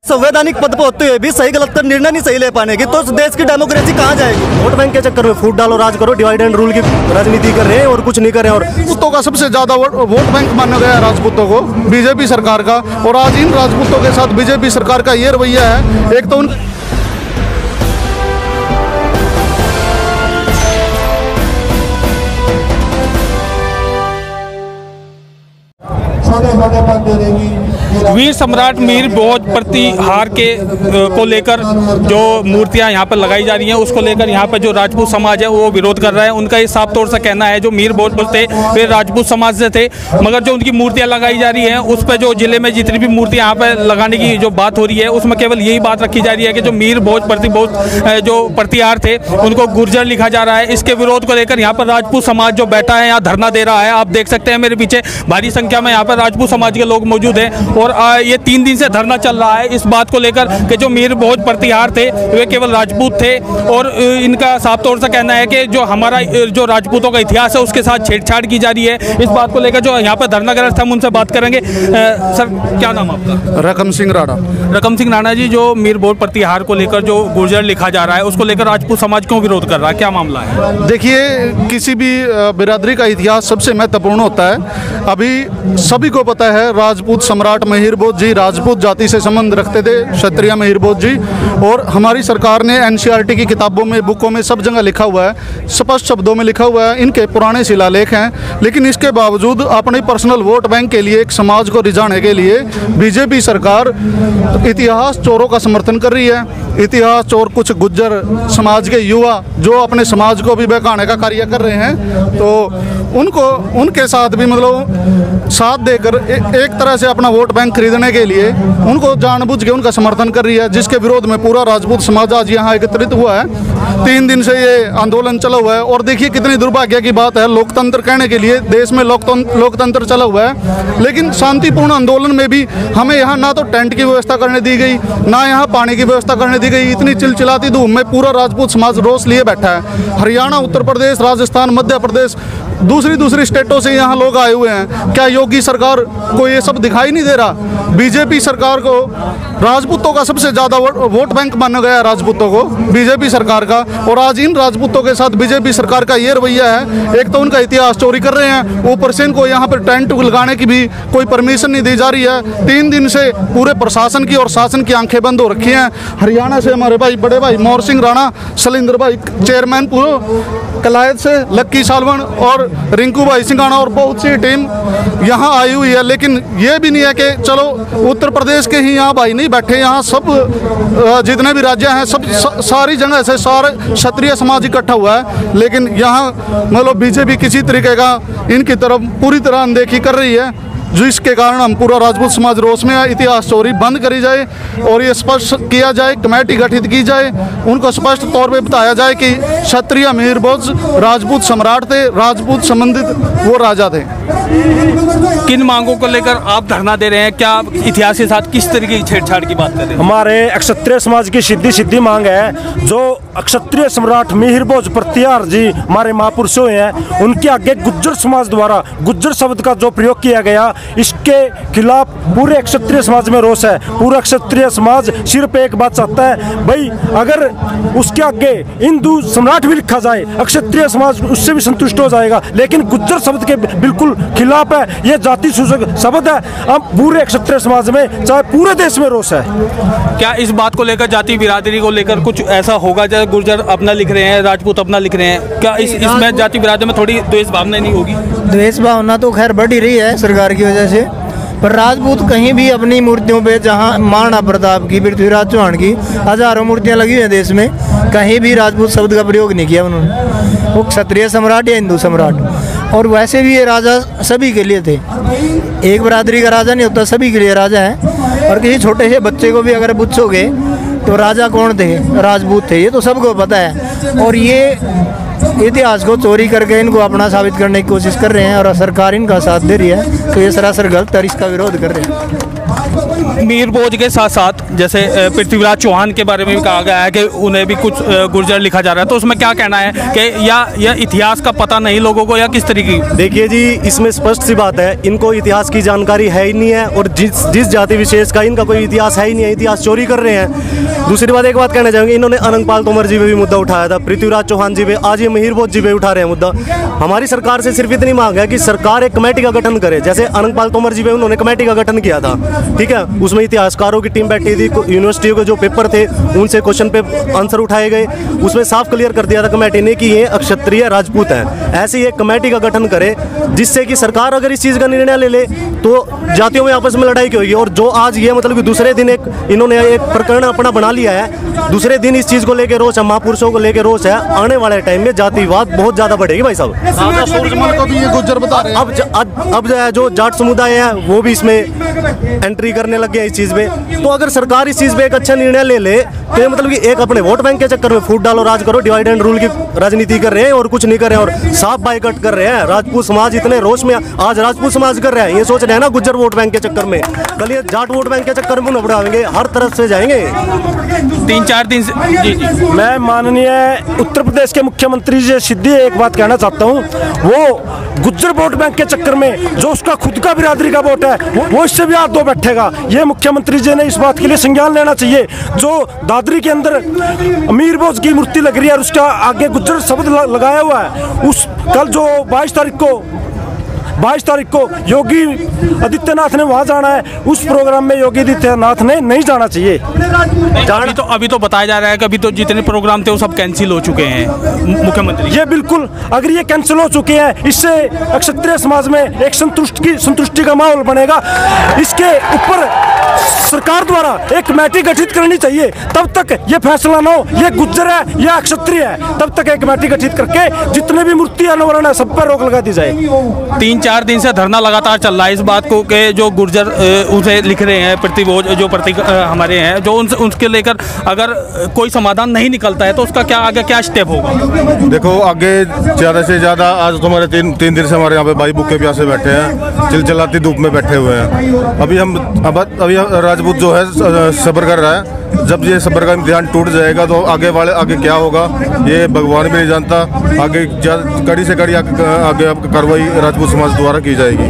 संवैधानिक पद पर होते हुए भी सही गलत का निर्णय नहीं सही ले पाने की, तो देश की डेमोक्रेसी कहाँ जाएगी? वोट बैंक के चक्कर में फूट डालो, राज करो, डिवाइड एंड रूल की राजनीति कर रहे हैं और कुछ नहीं कर रहे हैं। और राजपूतों का सबसे ज्यादा वोट बैंक माना गया है राजपूतों को, बीजेपी सरकार का। और आज इन राजपूतों के साथ बीजेपी सरकार का ये रवैया है। एक तो वीर सम्राट मीर भोज प्रतिहार के को लेकर जो मूर्तियां यहाँ पर लगाई जा रही हैं, उसको लेकर यहाँ पर जो राजपूत समाज है वो विरोध कर रहा है। उनका ये साफ तौर से कहना है जो मीर भोज थे वे राजपूत समाज से थे, मगर जो उनकी मूर्तियां लगाई जा रही हैं उस पर जो जिले में जितनी भी मूर्तियां यहाँ पर लगाने की जो बात हो रही है उसमें केवल यही बात रखी जा रही है कि जो मीर भोज जो प्रतिहार थे उनको गुर्जर लिखा जा रहा है। इसके विरोध को लेकर यहाँ पर राजपूत समाज जो बैठा है यहाँ धरना दे रहा है। आप देख सकते हैं मेरे पीछे भारी संख्या में यहाँ पर राजपूत समाज के लोग मौजूद हैं और ये 3 दिन से धरना चल रहा है इस बात को लेकर कि जो मीर भोज प्रतिहार थे वे केवल राजपूत थे। और इनका साफ तौर से कहना है कि जो हमारा जो राजपूतों का इतिहास है उसके साथ छेड़छाड़ की जा रही है। इस बात को लेकर जो यहाँ पर धरना कर रहे थे हम उनसे बात करेंगे। सर, क्या नाम आपका? रकम सिंह राणा। रकम सिंह राणा जी, जो मीर भोज प्रतिहार को लेकर जो गुर्जर लिखा जा रहा है उसको लेकर राजपूत समाज क्यों विरोध कर रहा है, क्या मामला है? देखिए, किसी भी बिरादरी का इतिहास सबसे महत्वपूर्ण होता है। अभी सभी को पता है राजपूत सम्राट मीर भोज जी राजपूत जाति से संबंध रखते थे, क्षत्रिय मीर भोज जी। और हमारी सरकार ने एनसीईआरटी की किताबों में, बुकों में, सब जगह लिखा हुआ है, स्पष्ट शब्दों में लिखा हुआ है। इनके पुराने शिलालेख हैं, लेकिन इसके बावजूद अपने पर्सनल वोट बैंक के लिए, एक समाज को रिझाने के लिए बीजेपी सरकार इतिहास चोरों का समर्थन कर रही है। इतिहास चोर कुछ गुज्जर समाज के युवा जो अपने समाज को भी बहकाने का कार्य कर रहे हैं, तो उनके साथ भी मतलब साथ देकर एक तरह से अपना वोट बैंक खरीदने के लिए उनको जानबूझ के उनका समर्थन कर रही है, जिसके विरोध में पूरा राजपूत समाज आज यहाँ एकत्रित हुआ है। 3 दिन से ये आंदोलन चला हुआ है। और देखिए कितनी दुर्भाग्य की बात है, लोकतंत्र कहने के लिए देश में लोकतंत्र चला हुआ है, लेकिन शांतिपूर्ण आंदोलन में भी हमें यहाँ ना तो टेंट की व्यवस्था करने दी गई, ना यहाँ पानी की व्यवस्था करने दी गई। इतनी चिलचिलाती धूप में पूरा राजपूत समाज रोष लिए बैठा है। हरियाणा, उत्तर प्रदेश, राजस्थान, मध्य प्रदेश, दूसरी स्टेटों से यहाँ लोग आए हुए हैं। क्या योगी सरकार को ये सब दिखाई नहीं दे रहा? बीजेपी सरकार को राजपूतों का सबसे ज़्यादा वोट बैंक माना गया है, राजपूतों को, बीजेपी सरकार का। और आज इन राजपूतों के साथ बीजेपी सरकार का ये रवैया है। एक तो उनका इतिहास चोरी कर रहे हैं, ऊपर से इनको यहाँ पर टेंट लगाने की भी कोई परमिशन नहीं दी जा रही है। 3 दिन से पूरे प्रशासन की और शासन की आंखें बंद हो रखी हैं। हरियाणा से हमारे भाई, बड़े भाई मोहर सिंह राणा, शैलेंद्र भाई चेयरमैन पूरा, कलायत से लक्की सालवन और रिंकू भाई सिंघाना और बहुत सी टीम यहाँ आई हुई है। लेकिन ये भी नहीं है कि चलो उत्तर प्रदेश के ही यहाँ भाई नहीं बैठे, यहाँ सब जितने भी राज्य हैं सब सारी जगह से सारे क्षत्रिय समाज इकट्ठा हुआ है। लेकिन यहाँ मतलब बीजेपी किसी तरीके का इनकी तरफ पूरी तरह अनदेखी कर रही है, जिसके कारण हम पूरा राजपूत समाज रोष में है। इतिहास चोरी बंद करी जाए और ये स्पष्ट किया जाए, कमेटी गठित की जाए, उनको स्पष्ट तौर पे बताया जाए कि क्षत्रिय मीर भोज राजपूत सम्राट थे, राजपूत संबंधित वो राजा थे। किन मांगों को लेकर आप धरना दे रहे हैं? क्या इतिहास के साथ किस तरीके की छेड़छाड़ की बात कर रहे हैं? हमारे क्षत्रिय समाज की सीधी मांग है, जो क्षत्रिय सम्राट मीर भोज प्रतिहार जी हमारे महापुरुषों हैं, उनके आगे गुज्जर समाज द्वारा गुज्जर शब्द का जो प्रयोग किया गया, इसके खिलाफ पूरे क्षत्रिय समाज में रोष है। पूरा क्षत्रिय समाज सिर्फ एक बात चाहता है, भाई अगर उसके आगे हिंदू सम्राट भी लिखा जाए, क्षत्रिय समाज उससे भी संतुष्ट हो जाएगा। लेकिन गुज्जर शब्द के बिल्कुल खिलाफ है, ये जाति सूचक शब्द है। अब पूरे क्षत्रिय समाज में, चाहे पूरे देश में रोष है। क्या इस बात को लेकर, जाति बिरादरी को लेकर कुछ ऐसा होगा जैसे गुर्जर अपना लिख रहे हैं, राजपूत अपना लिख रहे हैं, क्या इसमें जाति बिरादरी में थोड़ी द्वेष भावना नहीं होगी? द्वेष भावना तो खैर बढ़ ही रही है सरकार की वजह से, पर राजपूत कहीं भी अपनी मूर्तियों पे, जहाँ महाराणा प्रताप की, पृथ्वीराज चौहान की हजारों मूर्तियाँ लगी हुई हैं देश में, कहीं भी राजपूत शब्द का प्रयोग नहीं किया उन्होंने। वो क्षत्रिय सम्राट या हिंदू सम्राट। और वैसे भी ये राजा सभी के लिए थे, एक बिरादरी का राजा नहीं होता, सभी के लिए राजा है। और किसी छोटे से बच्चे को भी अगर पूछोगे तो राजा कौन थे, राजपूत थे, ये तो सबको पता है। और ये इतिहास को चोरी करके इनको अपना साबित करने की कोशिश कर रहे हैं और सरकार इनका साथ दे रही है, तो ये सरासर गलत और इसका विरोध कर रहे हैं। मीर भोज के साथ साथ जैसे पृथ्वीराज चौहान के बारे में भी कहा गया है कि उन्हें भी कुछ गुर्जर लिखा जा रहा है, तो उसमें क्या कहना है कि या यह इतिहास का पता नहीं लोगों को या किस तरीके? देखिए जी, इसमें स्पष्ट सी बात है, इनको इतिहास की जानकारी है ही नहीं है और जिस जाति विशेष का इनका कोई इतिहास है ही नहीं है, इतिहास चोरी कर रहे हैं। दूसरी बात, एक बात कहना चाहेंगे, इन्होंने अनंगपाल तोमर जी पे भी मुद्दा उठाया था, पृथ्वीराज चौहान जी पे, आज ये महिर भोज जी पे उठा रहे हैं मुद्दा। हमारी सरकार से सिर्फ इतनी मांग है कि सरकार एक कमेटी का गठन करे, जैसे अनंगपाल तोमर जी पे उन्होंने कमेटी का गठन किया था, ठीक है, उसमें इतिहासकारों की टीम बैठी थी, यूनिवर्सिटियों के जो पेपर थे उनसे क्वेश्चन पे आंसर उठाए गए, उसमें साफ क्लियर कर दिया था कमेटी ने कि ये अक्षत्रिय राजपूत हैं। ऐसी एक कमेटी का गठन करे जिससे कि सरकार अगर इस चीज़ का निर्णय ले ले तो जातियों में आपस में लड़ाई क्यों होगी। और जो आज ये मतलब कि दूसरे दिन इन्होंने एक प्रकरण अपना बना लिया है, दूसरे दिन इस चीज़ को लेकर रोष है, महापुरुषों को लेकर रोष है, आने वाले टाइम में जातिवाद बहुत ज़्यादा बढ़ेगी भाई साहब। सूरजमल को भी ये गुज्जर बता रहे हैं। अब जो जाट समुदाय है वो भी इसमें एंट्री करने लग गए इस चीज़ पे। तो अगर सरकार इस चीज़ पे एक अच्छा निर्णय ले ले तो ये मतलब कि एक अपने वोट बैंक के चक्कर में फूट डालो राज करो, डिवाइड एंड रूल की राजनीति कर रहे हैं और कुछ नहीं कर रहे हैं और साफ बाइकआउट कर रहे हैं। राजपूत समाज इतने रोष में आज राजपूत समाज कर रहे हैं, ये सोच रहे हैं ना गुज्जर वोट बैंक के चक्कर में, कल ये जाट वोट बैंक के चक्कर में बढ़ाएंगे, हर तरफ से जाएंगे। 3-4 दिन से जी। मैं माननीय उत्तर प्रदेश के मुख्यमंत्री जी सीधी एक बात कहना चाहता हूँ, वो गुज्जर वोट बैंक के चक्कर में जो उसका खुद का बिरादरी का वोट है वो इससे भी हाथ धो बैठेगा। ये मुख्यमंत्री जी ने इस बात के लिए संज्ञान लेना चाहिए। जो दादरी के अंदर मीर भोज की मूर्ति लग रही है और उसका आगे गुज्जर शब्द लगाया हुआ है, उस कल जो 22 तारीख को योगी आदित्यनाथ ने वहां जाना है, उस प्रोग्राम में योगी आदित्यनाथ ने नहीं जाना चाहिए। अभी तो बताया जा रहा है कि अभी तो जितने प्रोग्राम थे वो सब कैंसिल हो चुके हैं मुख्यमंत्री। ये बिल्कुल, अगर ये कैंसिल हो चुके हैं, इससे क्षत्रिय समाज में एक संतुष्टि का माहौल बनेगा। इसके ऊपर सरकार द्वारा एक कमेटी गठित करनी चाहिए, तब तक ये फैसला ना हो ये गुज्जर है या क्षत्रिय है, तब तक एक कमेटी गठित करके जितने भी मूर्ति अनावरण है सब पर रोक लगा दी जाए। 3-4 दिन से धरना लगातार चल रहा है इस बात को कि जो गुर्जर उसे लिख रहे हैं पृथ्वीभोज जो प्रतीक हमारे हैं, जो उनके लेकर अगर कोई समाधान नहीं निकलता है तो उसका क्या आगे क्या स्टेप होगा? देखो आगे ज़्यादा से ज़्यादा आज तो हमारे तीन दिन से हमारे यहाँ पे भाई भूखे प्यासे बैठे हैं, चिलचिलाती धूप में बैठे हुए हैं। अभी राजपूत जो है सब्र कर रहा है, जब ये सब्र का इम्तिहान टूट जाएगा तो आगे क्या होगा ये भगवान भी नहीं जानता। आगे कड़ी से कड़ी आगे कार्रवाई राजपूत समाज द्वारा की जाएगी।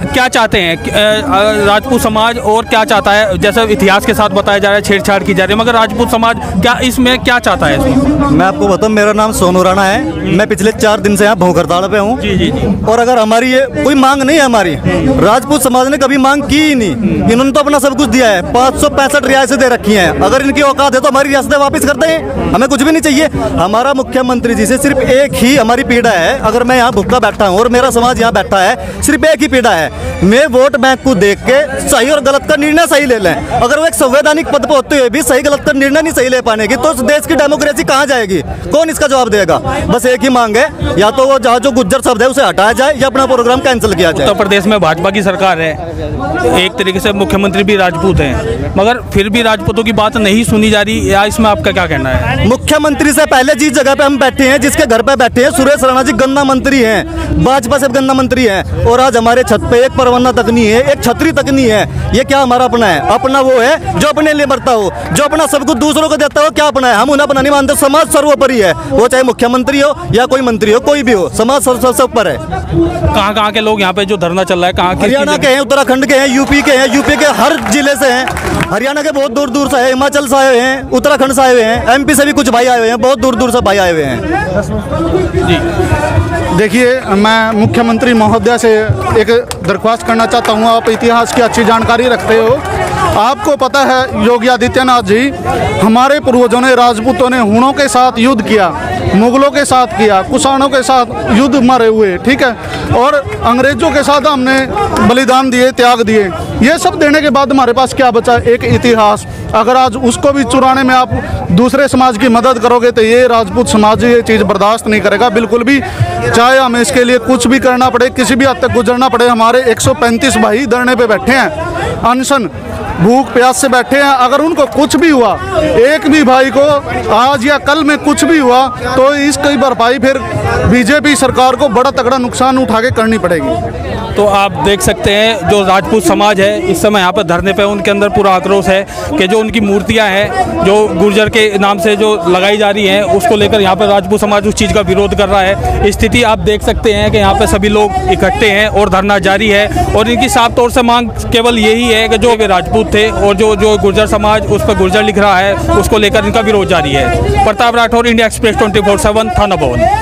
क्या चाहते हैं राजपूत समाज और क्या चाहता है? जैसे इतिहास के साथ बताया जा रहा है छेड़छाड़ की जा रही है, मगर राजपूत समाज क्या इसमें क्या चाहता है? मैं आपको बताऊं, मेरा नाम सोनू राणा है, मैं पिछले 4 दिन से यहाँ भूख हड़ताल पे हूँ। और अगर हमारी ये कोई मांग नहीं है, हमारी राजपूत समाज ने कभी मांग की ही नहीं। इन्होंने तो अपना सब कुछ दिया है, 565 रियासतें दे रखी हैं। अगर इनकी औकात है तो हमारी रियासतें वापस कर दें, हमें कुछ भी नहीं चाहिए। हमारा मुख्यमंत्री जी से सिर्फ एक ही हमारी पीड़ा है, अगर मैं यहाँ भूखा बैठा हूँ और मेरा समाज यहाँ बैठा है, सिर्फ एक ही पीड़ा है, मैं वोट बैंक को देख के सही और गलत का निर्णय सही ले लें। अगर वो एक संवैधानिक पद पर होते हुए भी सही गलत का निर्णय नहीं सही ले पाने की तो उस देश की डेमोक्रेसी कहाँ जाएगी? कौन इसका जवाब देगा? बस एक ही मांग है, या तो वो जहाँ जो गुज्जर शब्द है उसे हटाया जाए या अपना प्रोग्राम कैंसिल किया जाए। उत्तर प्रदेश में भाजपा की सरकार है, एक तरीके से मुख्यमंत्री भी राजपूत हैं, मगर फिर भी राजपूतों की बात नहीं सुनी जा रही, या इसमें आपका क्या कहना है? मुख्यमंत्री से पहले जिस जगह पे हम बैठे हैं, जिसके घर पे बैठे हैं, सुरेश राणा जी गन्ना मंत्री हैं, भाजपा से गन्ना मंत्री हैं, और आज हमारे छत पे एक परवाना तक नहीं है, एक छतरी तक नहीं है। ये क्या हमारा अपना है? अपना वो है जो अपने लिए मरता हो, जो अपना सब कुछ दूसरों को देता हो, क्या अपना है? हम उन्हें अपना नहीं मानते। समाज सर्वोपरि है, वो चाहे मुख्यमंत्री हो या कोई मंत्री हो, कोई भी हो, समाज सब पर है। कहाँ के लोग यहाँ पे जो धरना चल रहा है, कहाँ के? हरियाणा के हैं, उत्तराखंड के हैं, यूपी के हैं, यूपी के हर जिले से हैं, हरियाणा के बहुत दूर दूर से है, हिमाचल से आए हुए हैं, उत्तराखंड से आए हुए हैं, एमपी से भी कुछ भाई आए हुए हैं, बहुत दूर दूर से भाई आए हुए हैं। जी देखिए, मैं मुख्यमंत्री महोदय से एक दरख्वास्त करना चाहता हूँ, आप इतिहास की अच्छी जानकारी रखते हो। आपको पता है योगी आदित्यनाथ जी, हमारे पूर्वजों ने, राजपूतों ने हुणों के साथ युद्ध किया, मुगलों के साथ किया, कुषाणों के साथ युद्ध मारे हुए, ठीक है, और अंग्रेजों के साथ हमने बलिदान दिए, त्याग दिए। ये सब देने के बाद हमारे पास क्या बचा? एक इतिहास। अगर आज उसको भी चुराने में आप दूसरे समाज की मदद करोगे तो ये राजपूत समाज ये चीज़ बर्दाश्त नहीं करेगा बिल्कुल भी, चाहे हमें इसके लिए कुछ भी करना पड़े, किसी भी हद तक गुजरना पड़े। हमारे 135 भाई धरने पे बैठे हैं, अनशन भूख प्यास से बैठे हैं। अगर उनको कुछ भी हुआ, एक भी भाई को आज या कल में कुछ भी हुआ, तो इसकी भरपाई फिर बीजेपी सरकार को बड़ा तगड़ा नुकसान उठा के करनी पड़ेगी। तो आप देख सकते हैं जो राजपूत समाज है इस समय यहाँ पर धरने पे, उनके अंदर पूरा आक्रोश है कि जो उनकी मूर्तियाँ हैं जो गुर्जर के नाम से जो लगाई जा रही हैं, उसको लेकर यहाँ पर राजपूत समाज उस चीज़ का विरोध कर रहा है। स्थिति आप देख सकते हैं कि यहाँ पर सभी लोग इकट्ठे हैं और धरना जारी है, और इनकी साफ तौर से मांग केवल यही है कि जो राजपूत थे और जो गुर्जर समाज उस पर गुर्जर लिख रहा है, उसको लेकर इनका विरोध जारी है। प्रताप राठौर, इंडिया एक्सप्रेस 24/7, थाना भवन।